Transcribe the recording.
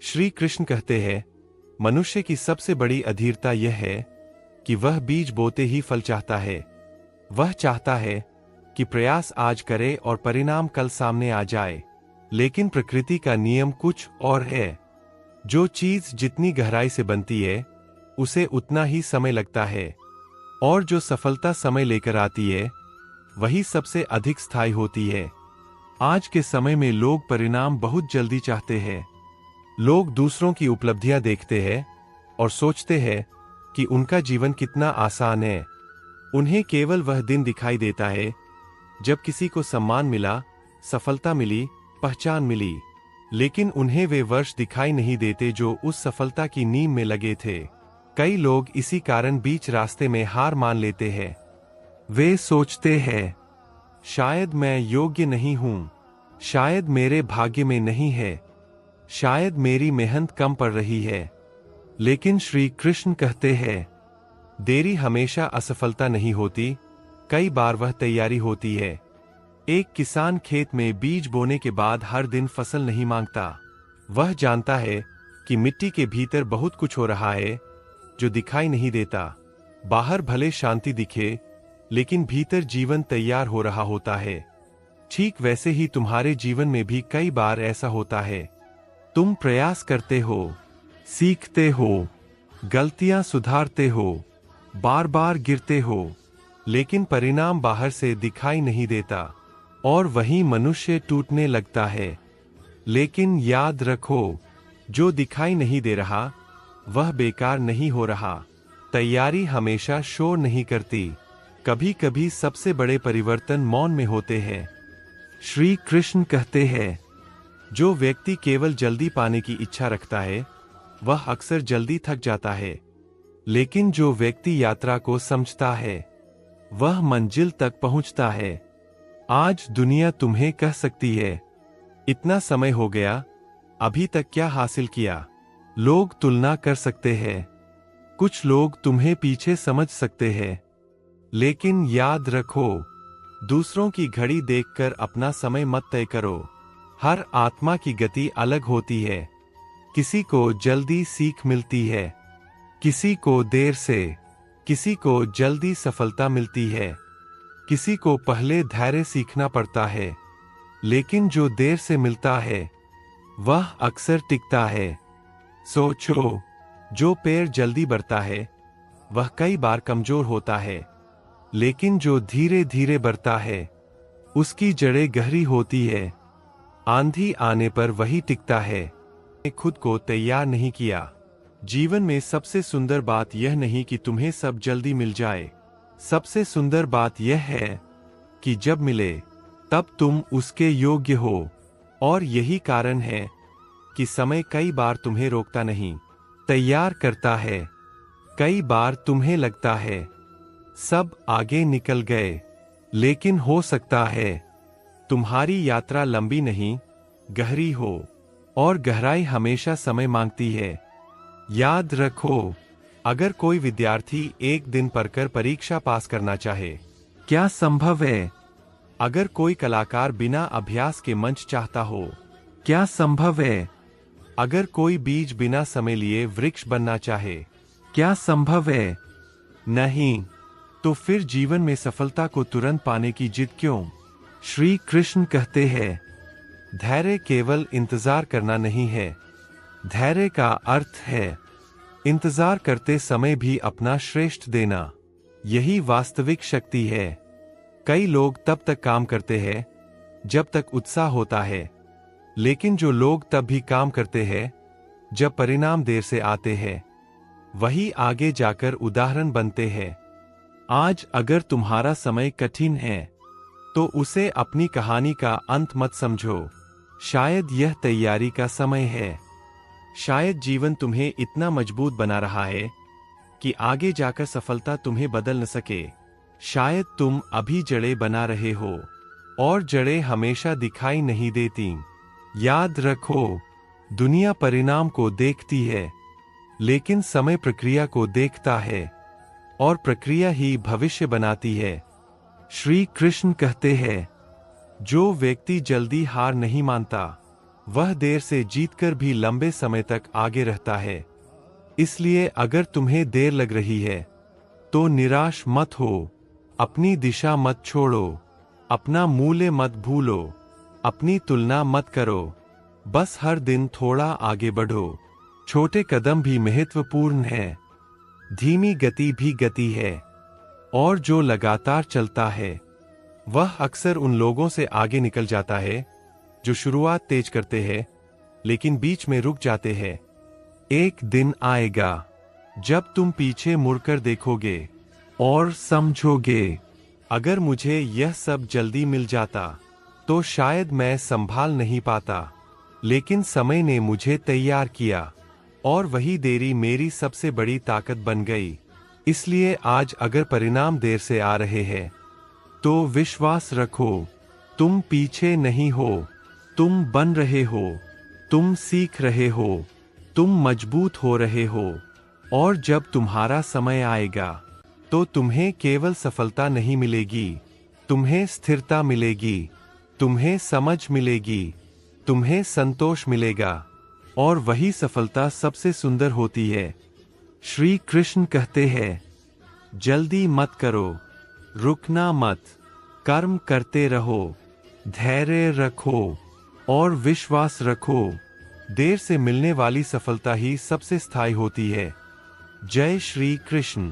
श्री कृष्ण कहते हैं, मनुष्य की सबसे बड़ी अधीरता यह है कि वह बीज बोते ही फल चाहता है। वह चाहता है कि प्रयास आज करे और परिणाम कल सामने आ जाए। लेकिन प्रकृति का नियम कुछ और है। जो चीज जितनी गहराई से बनती है, उसे उतना ही समय लगता है, और जो सफलता समय लेकर आती है, वही सबसे अधिक स्थायी होती है। आज के समय में लोग परिणाम बहुत जल्दी चाहते हैं। लोग दूसरों की उपलब्धियां देखते हैं और सोचते हैं कि उनका जीवन कितना आसान है। उन्हें केवल वह दिन दिखाई देता है जब किसी को सम्मान मिला, सफलता मिली, पहचान मिली, लेकिन उन्हें वे वर्ष दिखाई नहीं देते जो उस सफलता की नींव में लगे थे। कई लोग इसी कारण बीच रास्ते में हार मान लेते हैं। वे सोचते हैं, शायद मैं योग्य नहीं हूं, शायद मेरे भाग्य में नहीं है, शायद मेरी मेहनत कम पड़ रही है। लेकिन श्री कृष्ण कहते हैं, देरी हमेशा असफलता नहीं होती, कई बार वह तैयारी होती है। एक किसान खेत में बीज बोने के बाद हर दिन फसल नहीं मांगता। वह जानता है कि मिट्टी के भीतर बहुत कुछ हो रहा है जो दिखाई नहीं देता। बाहर भले शांति दिखे, लेकिन भीतर जीवन तैयार हो रहा होता है। ठीक वैसे ही तुम्हारे जीवन में भी कई बार ऐसा होता है। तुम प्रयास करते हो, सीखते हो, गलतियां सुधारते हो, बार बार गिरते हो, लेकिन परिणाम बाहर से दिखाई नहीं देता, और वहीं मनुष्य टूटने लगता है। लेकिन याद रखो, जो दिखाई नहीं दे रहा वह बेकार नहीं हो रहा। तैयारी हमेशा शोर नहीं करती। कभी कभी सबसे बड़े परिवर्तन मौन में होते हैं। श्री कृष्ण कहते हैं, जो व्यक्ति केवल जल्दी पाने की इच्छा रखता है, वह अक्सर जल्दी थक जाता है। लेकिन जो व्यक्ति यात्रा को समझता है, वह मंजिल तक पहुंचता है। आज दुनिया तुम्हें कह सकती है, इतना समय हो गया, अभी तक क्या हासिल किया? लोग तुलना कर सकते हैं। कुछ लोग तुम्हें पीछे समझ सकते हैं। लेकिन याद रखो, दूसरों की घड़ी देखकर अपना समय मत तय करो। हर आत्मा की गति अलग होती है। किसी को जल्दी सीख मिलती है, किसी को देर से, किसी को जल्दी सफलता मिलती है, किसी को पहले धैर्य सीखना पड़ता है। लेकिन जो देर से मिलता है, वह अक्सर टिकता है। सोचो, जो पेड़ जल्दी बढ़ता है, वह कई बार कमजोर होता है, लेकिन जो धीरे धीरे बढ़ता है, उसकी जड़ें गहरी होती है। आंधी आने पर वही टिकता है। खुद को तैयार नहीं किया। जीवन में सबसे सुंदर बात यह नहीं कि तुम्हें सब जल्दी मिल जाए। सबसे सुंदर बात यह है कि जब मिले तब तुम उसके योग्य हो। और यही कारण है कि समय कई बार तुम्हें रोकता नहीं, तैयार करता है। कई बार तुम्हें लगता है सब आगे निकल गए, लेकिन हो सकता है तुम्हारी यात्रा लंबी नहीं, गहरी हो, और गहराई हमेशा समय मांगती है। याद रखो, अगर कोई विद्यार्थी एक दिन पढ़कर परीक्षा पास करना चाहे, क्या संभव है? अगर कोई कलाकार बिना अभ्यास के मंच चाहता हो, क्या संभव है? अगर कोई बीज बिना समय लिए वृक्ष बनना चाहे, क्या संभव है? नहीं। तो फिर जीवन में सफलता को तुरंत पाने की जिद क्यों? श्री कृष्ण कहते हैं, धैर्य केवल इंतजार करना नहीं है। धैर्य का अर्थ है इंतजार करते समय भी अपना श्रेष्ठ देना। यही वास्तविक शक्ति है। कई लोग तब तक काम करते हैं जब तक उत्साह होता है, लेकिन जो लोग तब भी काम करते हैं जब परिणाम देर से आते हैं, वही आगे जाकर उदाहरण बनते हैं। आज अगर तुम्हारा समय कठिन है, तो उसे अपनी कहानी का अंत मत समझो। शायद यह तैयारी का समय है। शायद जीवन तुम्हें इतना मजबूत बना रहा है कि आगे जाकर सफलता तुम्हें बदल न सके। शायद तुम अभी जड़ें बना रहे हो, और जड़ें हमेशा दिखाई नहीं देती। याद रखो, दुनिया परिणाम को देखती है, लेकिन समय प्रक्रिया को देखता है, और प्रक्रिया ही भविष्य बनाती है। श्री कृष्ण कहते हैं, जो व्यक्ति जल्दी हार नहीं मानता, वह देर से जीतकर भी लंबे समय तक आगे रहता है। इसलिए अगर तुम्हें देर लग रही है तो निराश मत हो, अपनी दिशा मत छोड़ो, अपना मूल्य मत भूलो, अपनी तुलना मत करो। बस हर दिन थोड़ा आगे बढ़ो। छोटे कदम भी महत्वपूर्ण हैं। धीमी गति भी गति है। और जो लगातार चलता है वह अक्सर उन लोगों से आगे निकल जाता है जो शुरुआत तेज करते हैं लेकिन बीच में रुक जाते हैं। एक दिन आएगा जब तुम पीछे मुड़कर देखोगे और समझोगे, अगर मुझे यह सब जल्दी मिल जाता तो शायद मैं संभाल नहीं पाता, लेकिन समय ने मुझे तैयार किया और वही देरी मेरी सबसे बड़ी ताकत बन गई। इसलिए आज अगर परिणाम देर से आ रहे हैं तो विश्वास रखो, तुम पीछे नहीं हो, तुम बन रहे हो, तुम सीख रहे हो, तुम मजबूत हो रहे हो। और जब तुम्हारा समय आएगा तो तुम्हें केवल सफलता नहीं मिलेगी, तुम्हें स्थिरता मिलेगी, तुम्हें समझ मिलेगी, तुम्हें संतोष मिलेगा। और वही सफलता सबसे सुंदर होती है। श्री कृष्ण कहते हैं, जल्दी मत करो, रुकना मत, कर्म करते रहो, धैर्य रखो और विश्वास रखो। देर से मिलने वाली सफलता ही सबसे स्थायी होती है। जय श्री कृष्ण।